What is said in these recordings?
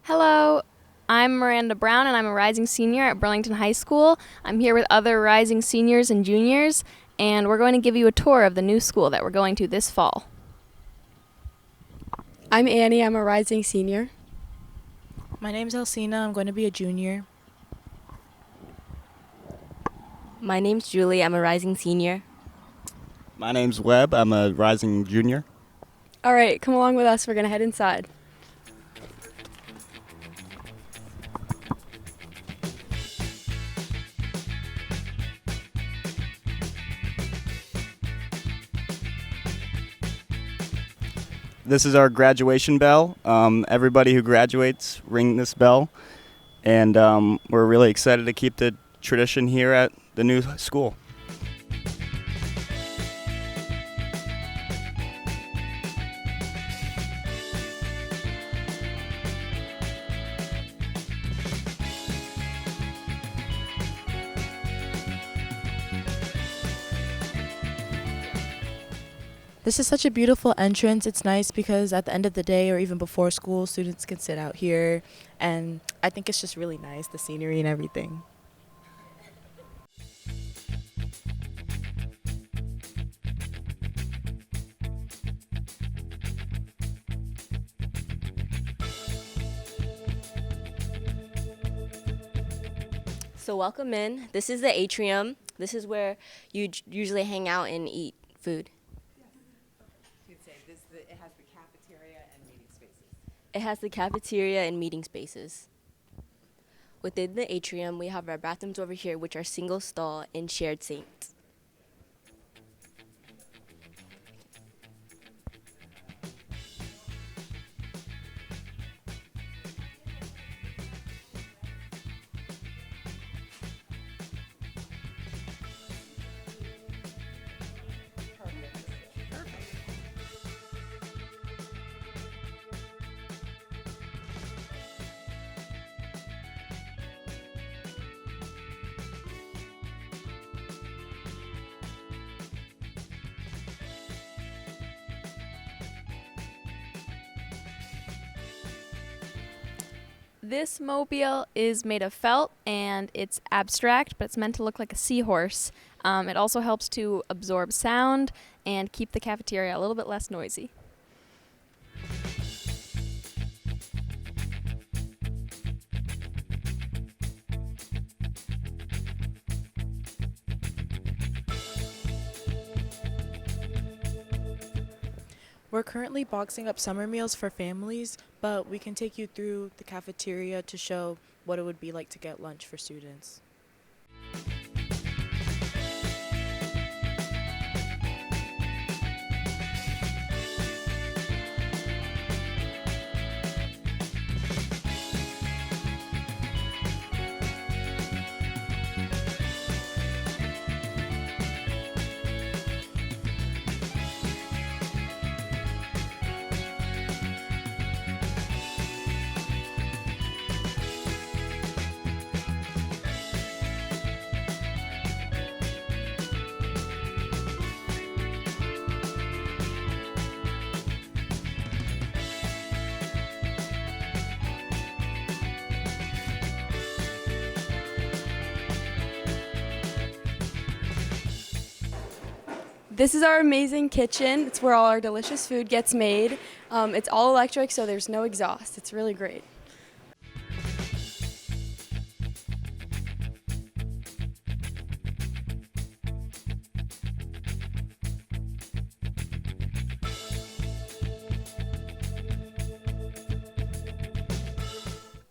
Hello, I'm Miranda Brown and I'm a rising senior at Burlington High School. I'm here with other rising seniors and juniors, and we're going to give you a tour of the new school that we're going to this fall. I'm Annie. I'm a rising senior. My name's Alcina. I'm going to be a junior. My name's Julie. I'm a rising senior. My name's Webb. I'm a rising junior. All right, come along with us. We're going to head inside. This is our graduation bell. Everybody who graduates ring this bell, and we're really excited to keep the tradition here at the new school. This is such a beautiful entrance. It's nice because at the end of the day or even before school, students can sit out here. And I think it's just really nice, the scenery and everything. So welcome in. This is the atrium. This is where you usually hang out and eat food. It has the cafeteria and meeting spaces. It has the cafeteria and meeting spaces. Within the atrium, we have our bathrooms over here, which are single stall and shared sinks. This mobile is made of felt and it's abstract, but it's meant to look like a seahorse. It also helps to absorb sound and keep the cafeteria a little bit less noisy. We're currently boxing up summer meals for families, but we can take you through the cafeteria to show what it would be like to get lunch for students. This is our amazing kitchen. It's where all our delicious food gets made. It's all electric, so there's no exhaust. It's really great.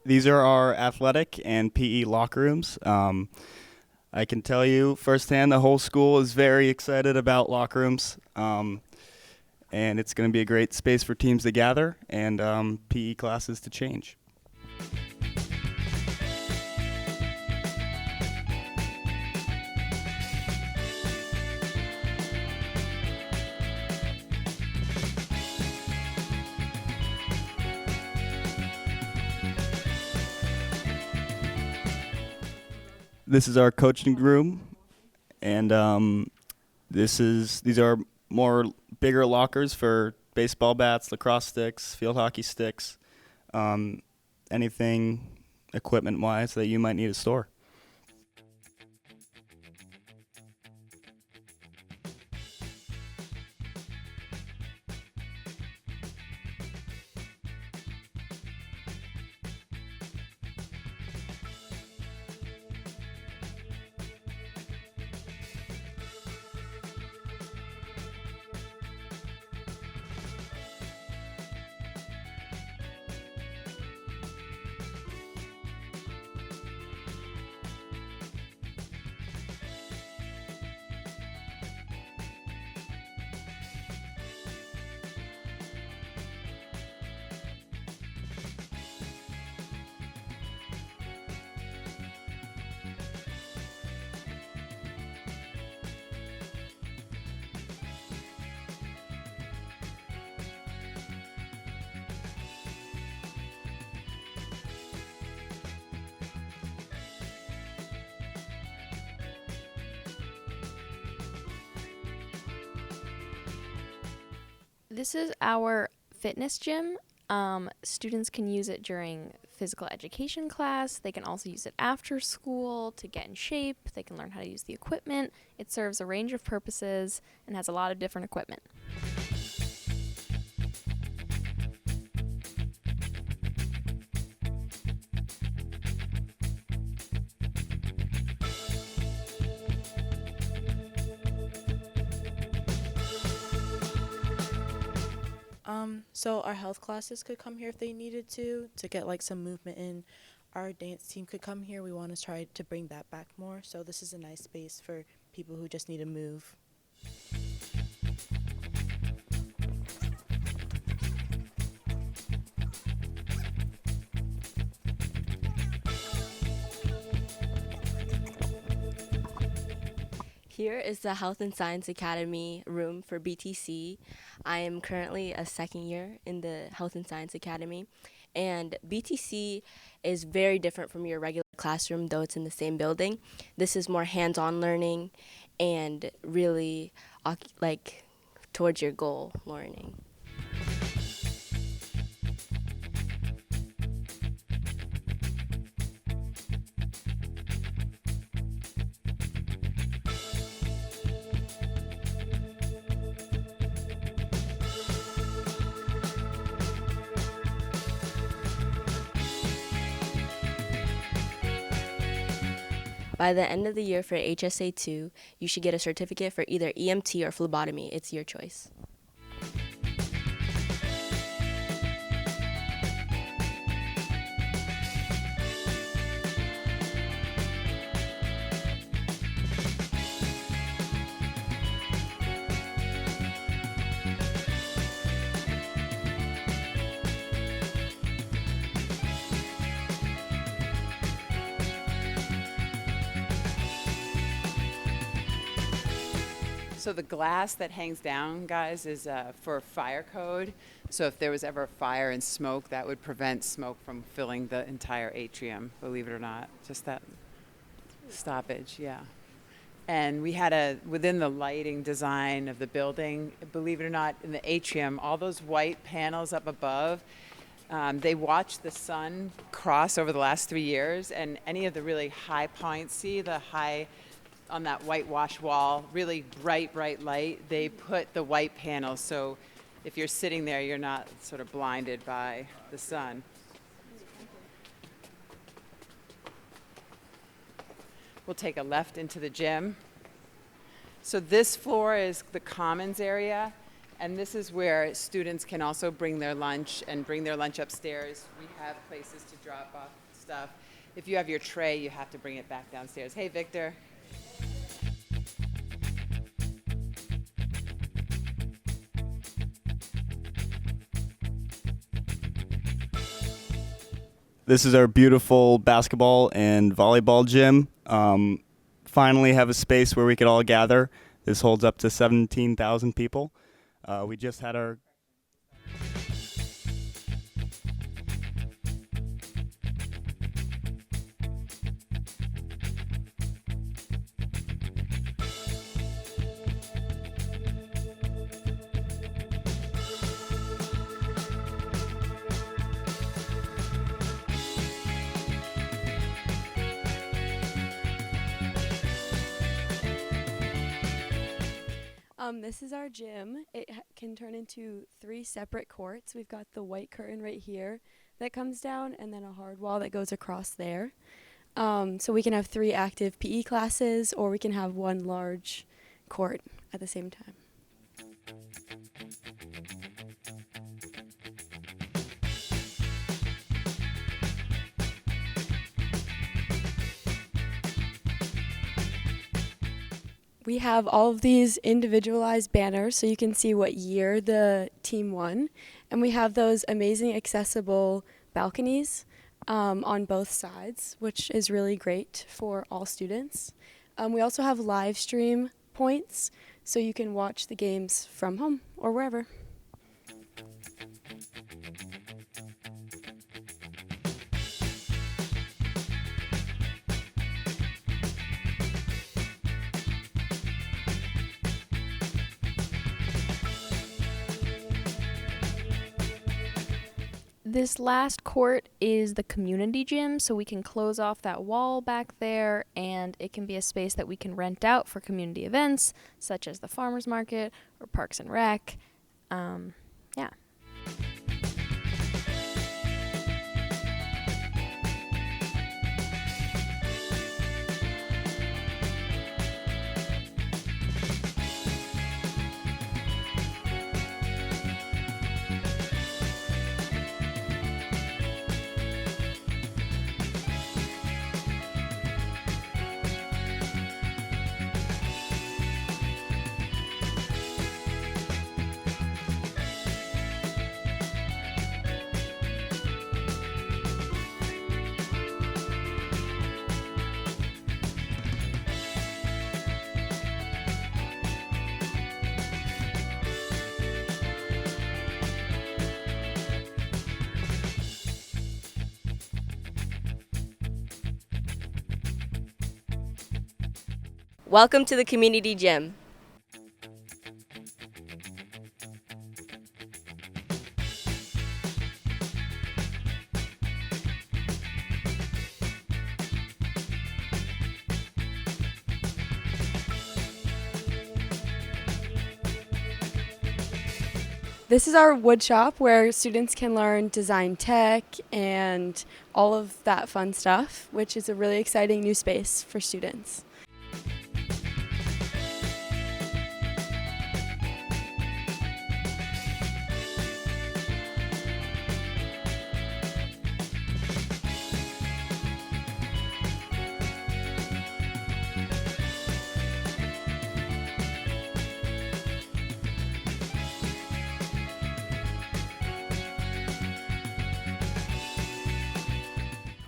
These are our athletic and PE locker rooms. I can tell you firsthand the whole school is very excited about locker rooms, and it's going to be a great space for teams to gather and PE classes to change. This is our coaching room, and these are more bigger lockers for baseball bats, lacrosse sticks, field hockey sticks, anything equipment-wise that you might need to store. This is our fitness gym. Students can use it during physical education class. They can also use it after school to get in shape. They can learn how to use the equipment. It serves a range of purposes and has a lot of different equipment. So our health classes could come here if they needed to get like some movement in. Our dance team could come here. We want to try to bring that back more. So this is a nice space for people who just need to move. Here is the Health and Science Academy room for BTC. I am currently a second year in the Health and Science Academy, and BTC is very different from your regular classroom, though it's in the same building. This is more hands-on learning and really like towards your goal learning. By the end of the year for HSA2, you should get a certificate for either EMT or phlebotomy. It's your choice. So the glass that hangs down, guys, is for fire code. So if there was ever a fire and smoke, that would prevent smoke from filling the entire atrium, believe it or not. Just that stoppage, yeah. And we had within the lighting design of the building, believe it or not, in the atrium, all those white panels up above, they watched the sun cross over the last 3 years, and any of the really high points, see the high on that whitewash wall, really bright light, they put the white panels, so if you're sitting there, you're not sort of blinded by the sun. We'll take a left into the gym. So this floor is the commons area, and this is where students can also bring their lunch and bring their lunch upstairs. We have places to drop off stuff. If you have your tray, you have to bring it back downstairs. Hey, Victor. This is our beautiful basketball and volleyball gym. Finally have a space where we could all gather. This holds up to 17,000 people. We just had our This is our gym. It can turn into 3 separate courts. We've got the white curtain right here that comes down, and then a hard wall that goes across there. So we can have 3 active PE classes, or we can have 1 large court at the same time. We have all of these individualized banners so you can see what year the team won. And we have those amazing accessible balconies on both sides, which is really great for all students. We also have live stream points so you can watch the games from home or wherever. This last court is the community gym, so we can close off that wall back there, and it can be a space that we can rent out for community events, such as the farmers market or Parks and Rec. Yeah. Welcome to the community gym. This is our wood shop where students can learn design tech and all of that fun stuff, which is a really exciting new space for students.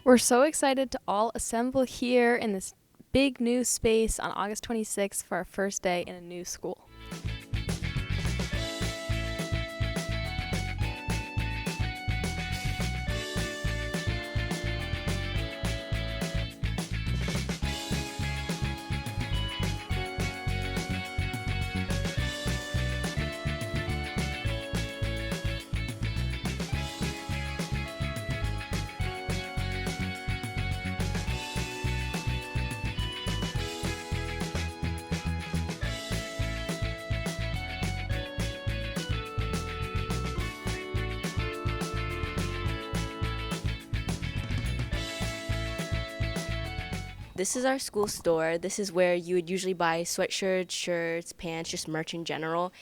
We're so excited to all assemble here in this big new space on August 26th for our first day in a new school. This is our school store. This is where you would usually buy sweatshirts, shirts, pants, just merch in general.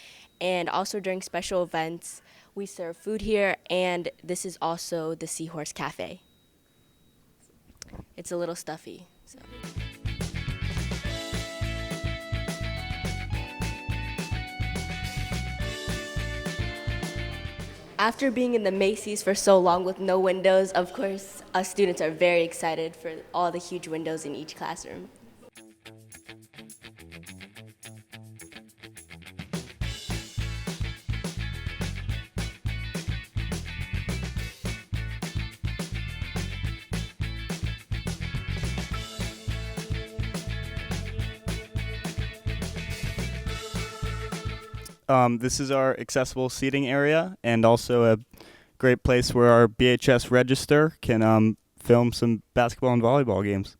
And also during special events, we serve food here, and this is also the Seahorse Cafe. It's a little stuffy. So. After being in the Macy's for so long with no windows, of course, us students are very excited for all the huge windows in each classroom. This is our accessible seating area, and also a great place where our BHS register can film some basketball and volleyball games.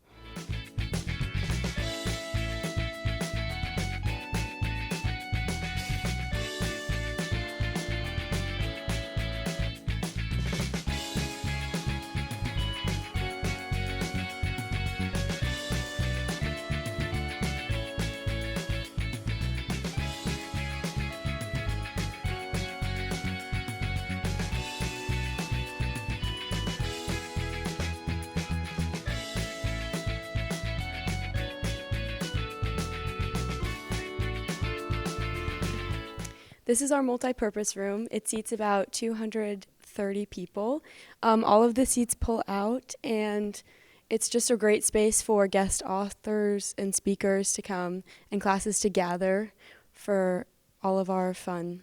This is our multi-purpose room. It seats about 230 people. All of the seats pull out, and it's just a great space for guest authors and speakers to come and classes to gather for all of our fun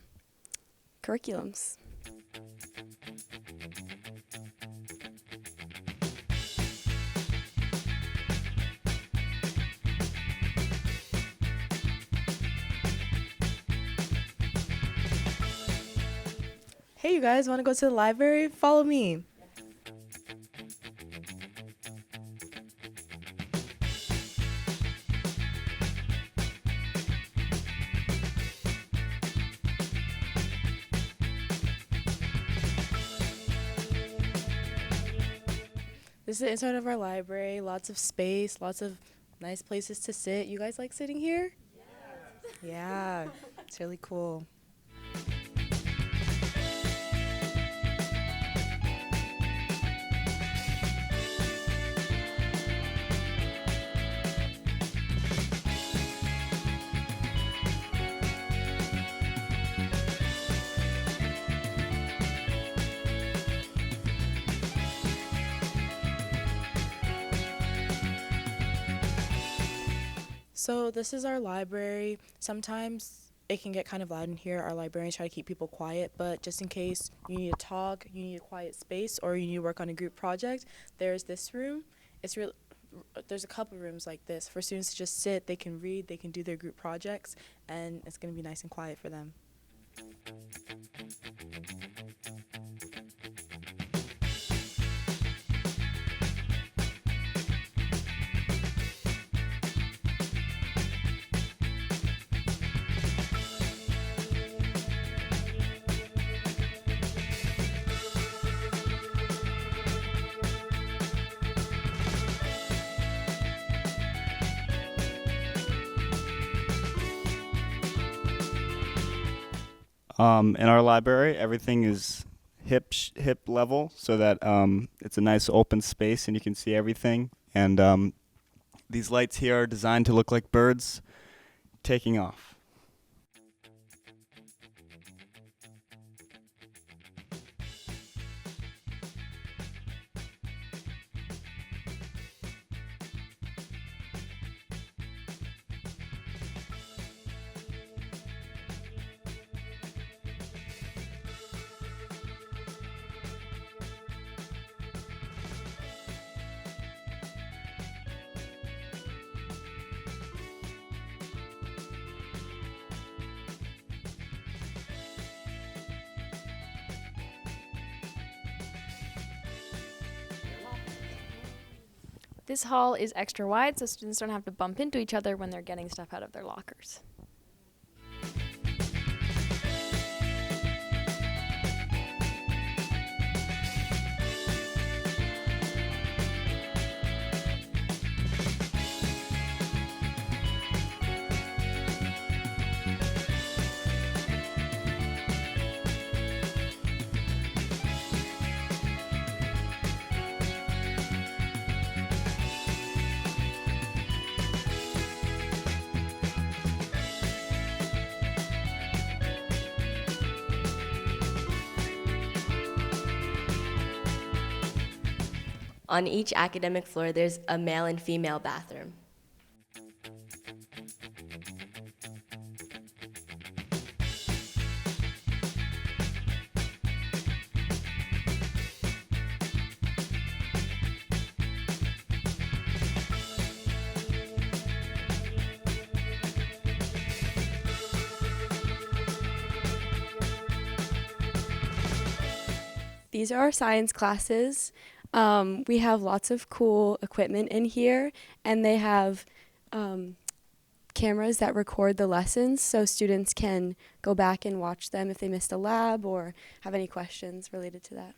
curriculums. Hey, you guys want to go to the library? Follow me. This is the inside of our library. Lots of space, lots of nice places to sit. You guys like sitting here? Yeah, it's really cool. So this is our library. Sometimes it can get kind of loud in here. Our librarians try to keep people quiet, but just in case you need to talk, you need a quiet space, or you need to work on a group project, there's this room. There's a couple rooms like this for students to just sit, they can read, they can do their group projects, and it's going to be nice and quiet for them. In our library, everything is hip level, so that it's a nice open space and you can see everything. And these lights here are designed to look like birds taking off. This hall is extra wide so students don't have to bump into each other when they're getting stuff out of their lockers. On each academic floor, there's a male and female bathroom. These are our science classes. We have lots of cool equipment in here, and they have cameras that record the lessons so students can go back and watch them if they missed a lab or have any questions related to that.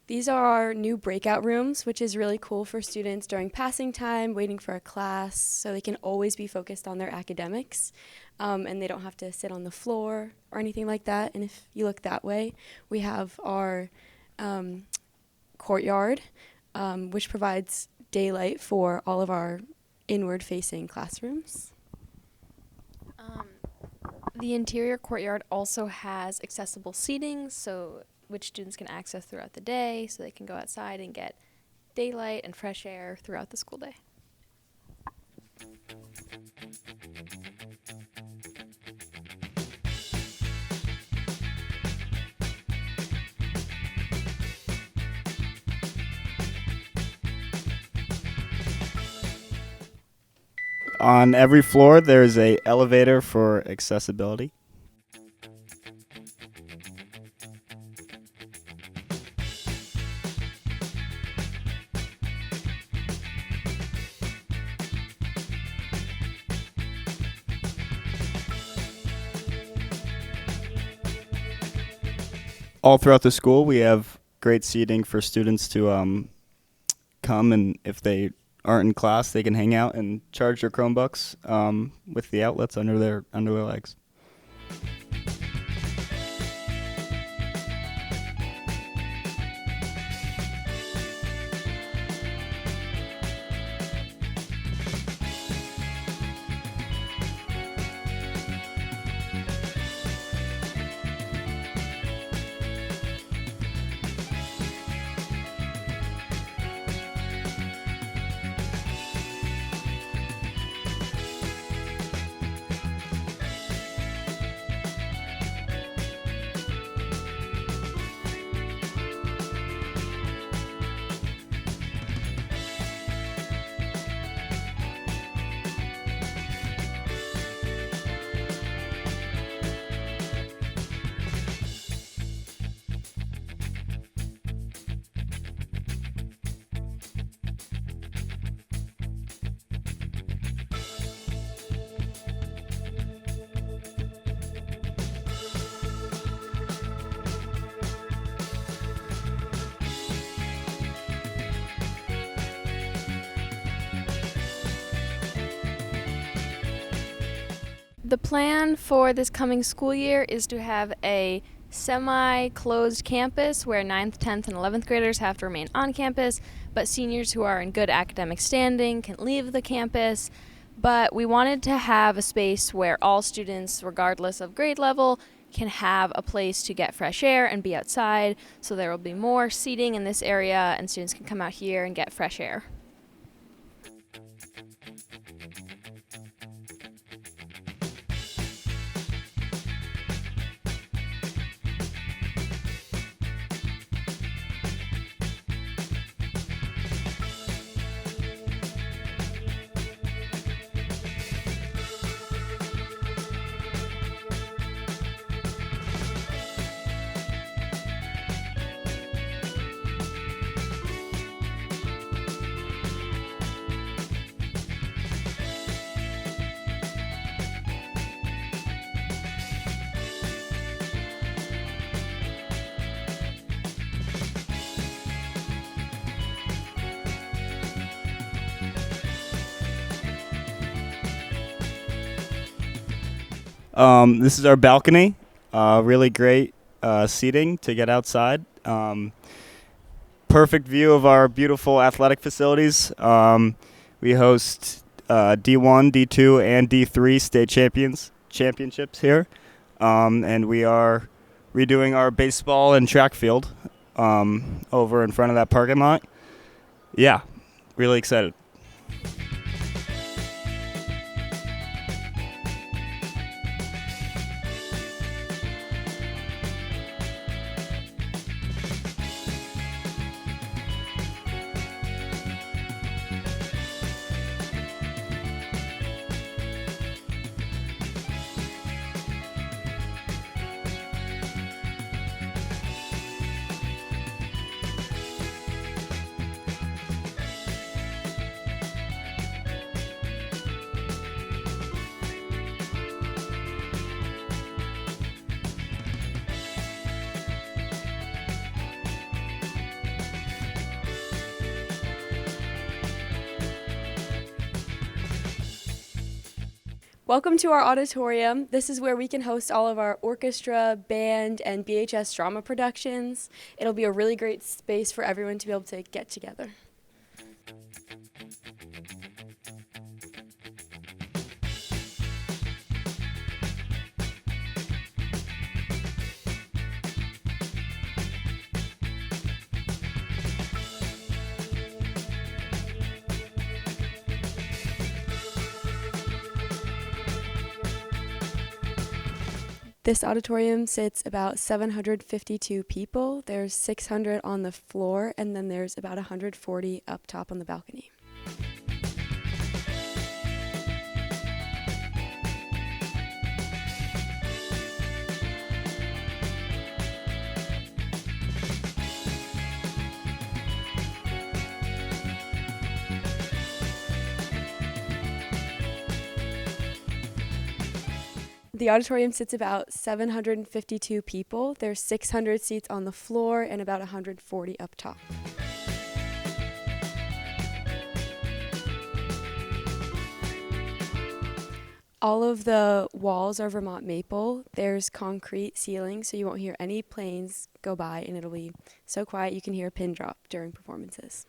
These are our new breakout rooms, which is really cool for students during passing time, waiting for a class, so they can always be focused on their academics, and they don't have to sit on the floor or anything like that. And if you look that way, we have our courtyard, which provides daylight for all of our inward-facing classrooms. The interior courtyard also has accessible seating, so which students can access throughout the day, so they can go outside and get daylight and fresh air throughout the school day. On every floor, there's a elevator for accessibility. All throughout the school, we have great seating for students to come, and if they aren't in class, they can hang out and charge their Chromebooks with the outlets under their legs. The plan for this coming school year is to have a semi-closed campus where 9th, 10th, and 11th graders have to remain on campus, but seniors who are in good academic standing can leave the campus. But we wanted to have a space where all students, regardless of grade level, can have a place to get fresh air and be outside, so there will be more seating in this area and students can come out here and get fresh air. This is our balcony. Really great seating to get outside. Perfect view of our beautiful athletic facilities. We host D1, D2, and D3 state championships here. And we are redoing our baseball and track field over in front of that parking lot. Yeah, really excited. Welcome to our auditorium. This is where we can host all of our orchestra, band, and BHS drama productions. It'll be a really great space for everyone to be able to get together. This auditorium sits about 752 people. There's 600 on the floor, and then there's about 140 up top on the balcony. The auditorium sits about 752 people. There's 600 seats on the floor and about 140 up top. All of the walls are Vermont maple. There's concrete ceiling, so you won't hear any planes go by, and it'll be so quiet you can hear a pin drop during performances.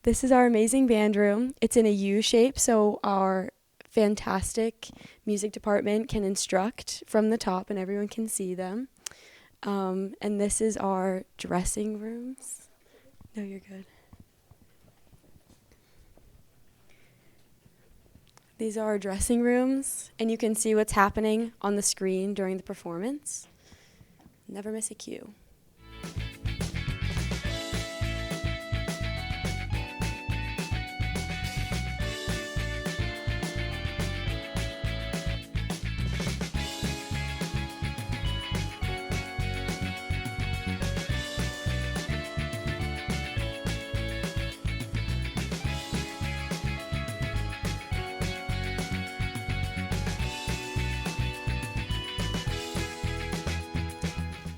This is our amazing band room. It's in a U shape, so our fantastic music department can instruct from the top and everyone can see them. And this is our dressing rooms. No, you're good. These are our dressing rooms, and you can see what's happening on the screen during the performance. Never miss a cue.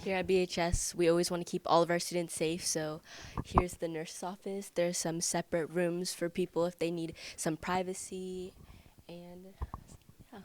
Here at BHS, we always want to keep all of our students safe, so here's the nurse's office. There's some separate rooms for people if they need some privacy, and yeah.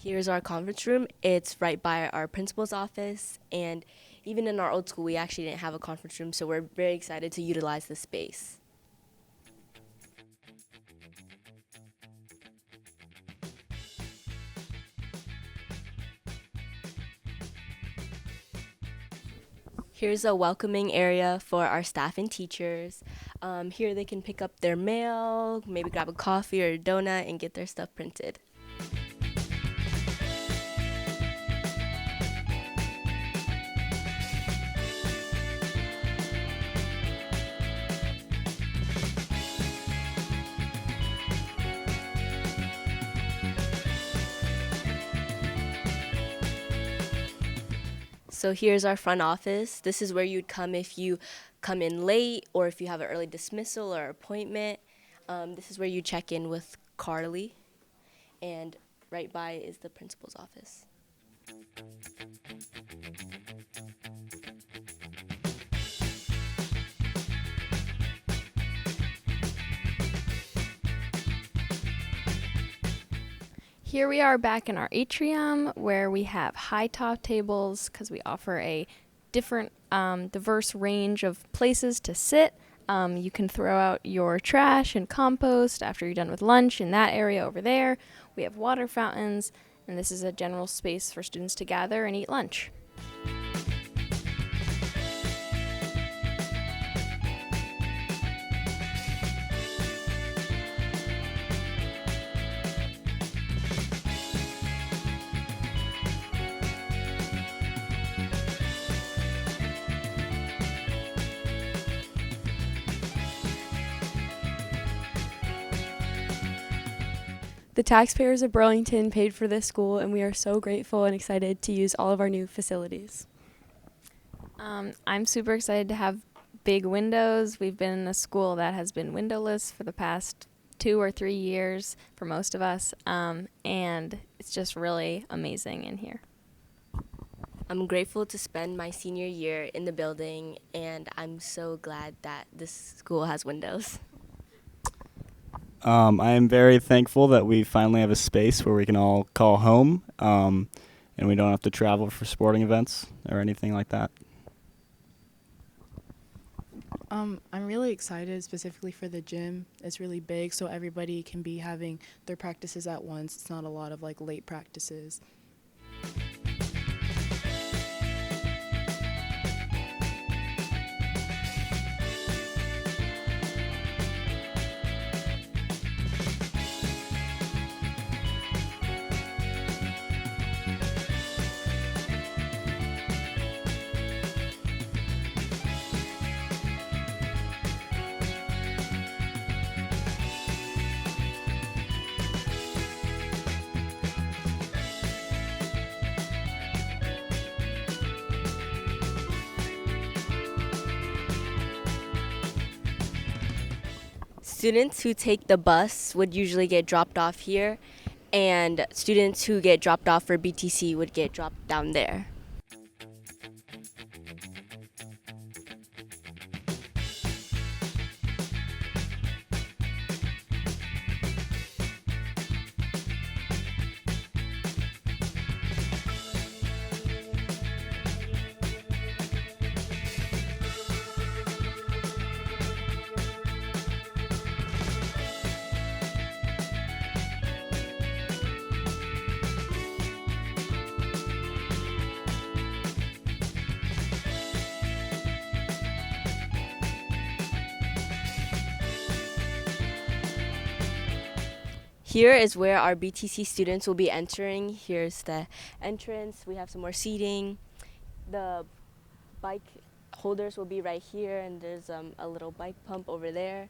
Here's our conference room. It's right by our principal's office, and even in our old school, we actually didn't have a conference room, so we're very excited to utilize the space. Here's a welcoming area for our staff and teachers. Here they can pick up their mail, maybe grab a coffee or a donut, and get their stuff printed. So here's our front office. This is where you'd come if you come in late or if you have an early dismissal or appointment. This is where you check in with Carly. And right by is the principal's office. Here we are back in our atrium where we have high top tables because we offer a different diverse range of places to sit. You can throw out your trash and compost after you're done with lunch in that area over there. We have water fountains, and this is a general space for students to gather and eat lunch. The taxpayers of Burlington paid for this school, and we are so grateful and excited to use all of our new facilities. I'm super excited to have big windows. We've been in a school that has been windowless for the past 2 or 3 years for most of us, and it's just really amazing in here. I'm grateful to spend my senior year in the building, and I'm so glad that this school has windows. I am very thankful that we finally have a space where we can all call home, and we don't have to travel for sporting events or anything like that. I'm really excited specifically for the gym. It's really big, so everybody can be having their practices at once. It's not a lot of like late practices. Students who take the bus would usually get dropped off here, and students who get dropped off for BTC would get dropped down there. Here is where our BTC students will be entering. Here's the entrance. We have some more seating. The bike holders will be right here, and there's a little bike pump over there.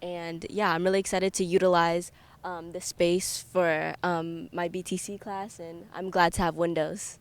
And yeah, I'm really excited to utilize the space for my BTC class, and I'm glad to have windows.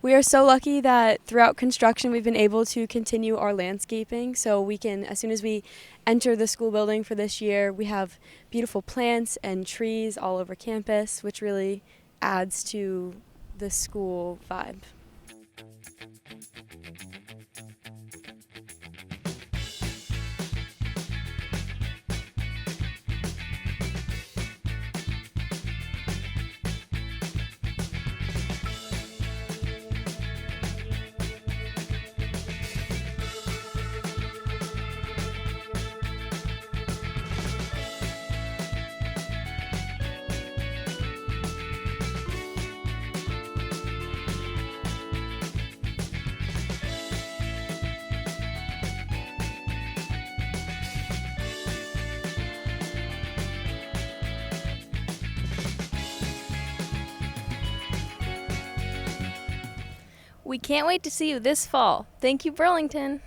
We are so lucky that throughout construction we've been able to continue our landscaping, so we can, as soon as we enter the school building for this year, we have beautiful plants and trees all over campus, which really adds to the school vibe. We can't wait to see you this fall. Thank you, Burlington.